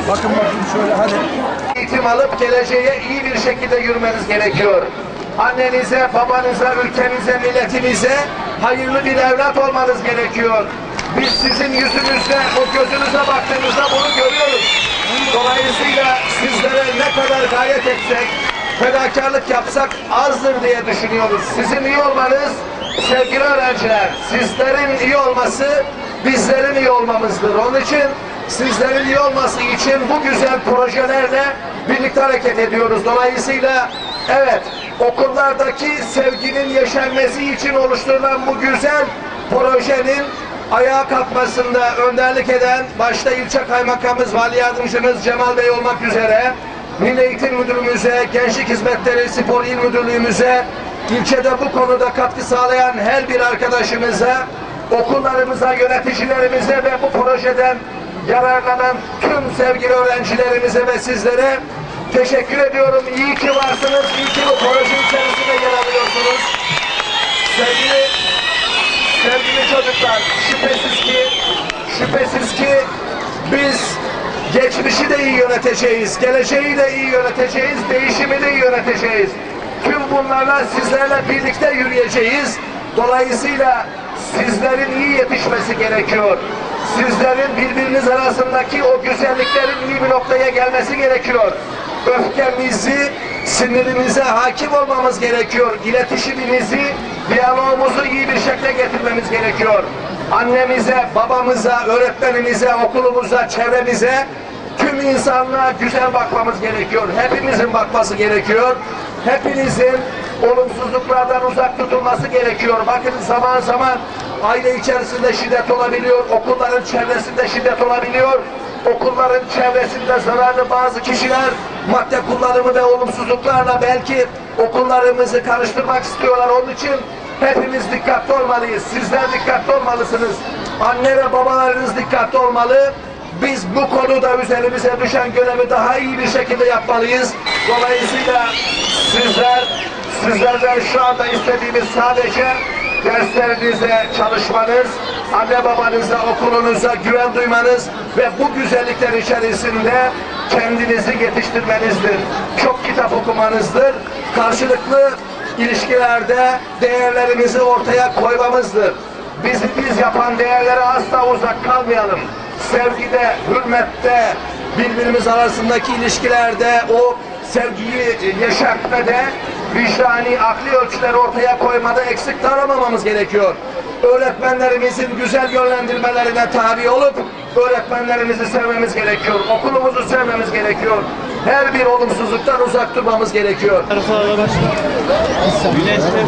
Bakın şöyle hadi. Eğitim alıp geleceğe iyi bir şekilde yürümeniz gerekiyor. Annenize, babanıza, ülkenize, milletinize hayırlı bir evlat olmanız gerekiyor. Biz sizin yüzünüzde, o gözünüze baktığımızda bunu görüyoruz. Dolayısıyla sizlere ne kadar gayret etsek, fedakarlık yapsak azdır diye düşünüyoruz. Sizin iyi olmanız, sevgili öğrenciler, sizlerin iyi olması bizlerin iyi olmamızdır. Onun için sizlerin iyi olması için bu güzel projelerle birlikte hareket ediyoruz. Dolayısıyla evet, okullardaki sevginin yeşermesi için oluşturulan bu güzel projenin ayağa kalkmasında önderlik eden başta ilçe kaymakamımız, vali yardımcımız Cemal Bey olmak üzere Milli Eğitim Müdürümüze, Gençlik Hizmetleri Spor İl Müdürlüğümüze, ilçede bu konuda katkı sağlayan her bir arkadaşımıza, okullarımıza, yöneticilerimize ve bu projeden yararlanan tüm sevgili öğrencilerimize ve sizlere teşekkür ediyorum. İyi ki varsınız, iyi ki bu proje içerisinde yer alıyorsunuz. Sevgili çocuklar, şüphesiz ki biz geçmişi de iyi yöneteceğiz, geleceği de iyi yöneteceğiz, değişimi de iyi yöneteceğiz. Tüm bunlarla sizlerle birlikte yürüyeceğiz. Dolayısıyla sizlerin iyi yetişmesi gerekiyor. Sizlerin birbiriniz arasındaki o güzelliklerin iyi bir noktaya gelmesi gerekiyor. Öfkemizi, sinirimize hakim olmamız gerekiyor. İletişimimizi, diyalogumuzu iyi bir şekilde getirmemiz gerekiyor. Annemize, babamıza, öğretmenimize, okulumuza, çevremize, tüm insanlığa güzel bakmamız gerekiyor. Hepimizin bakması gerekiyor. Hepinizin olumsuzluklardan uzak tutulması gerekiyor. Bakın zaman zaman aile içerisinde şiddet olabiliyor, okulların çevresinde şiddet olabiliyor. Okulların çevresinde zararlı bazı kişiler madde kullanımı ve olumsuzluklarla belki okullarımızı karıştırmak istiyorlar. Onun için hepimiz dikkatli olmalıyız. Sizler dikkatli olmalısınız. Anne ve babalarınız dikkatli olmalı. Biz bu konuda üzerimize düşen görevi daha iyi bir şekilde yapmalıyız. Dolayısıyla sizlerden şu anda istediğimiz sadece derslerinize çalışmanız, anne babanıza, okulunuza güven duymanız ve bu güzellikler içerisinde kendinizi yetiştirmenizdir. Çok kitap okumanızdır. Karşılıklı ilişkilerde değerlerimizi ortaya koymamızdır. Bizi biz yapan değerlere asla uzak kalmayalım. Sevgide, hürmette, birbirimiz arasındaki ilişkilerde o sevgiyi yeşertmede, vicdani, akli ölçüleri ortaya koymada eksik davranmamamız gerekiyor. Öğretmenlerimizin güzel yönlendirmelerine tabi olup öğretmenlerimizi sevmemiz gerekiyor. Okulumuzu sevmemiz gerekiyor. Her bir olumsuzluktan uzak durmamız gerekiyor. Güneşte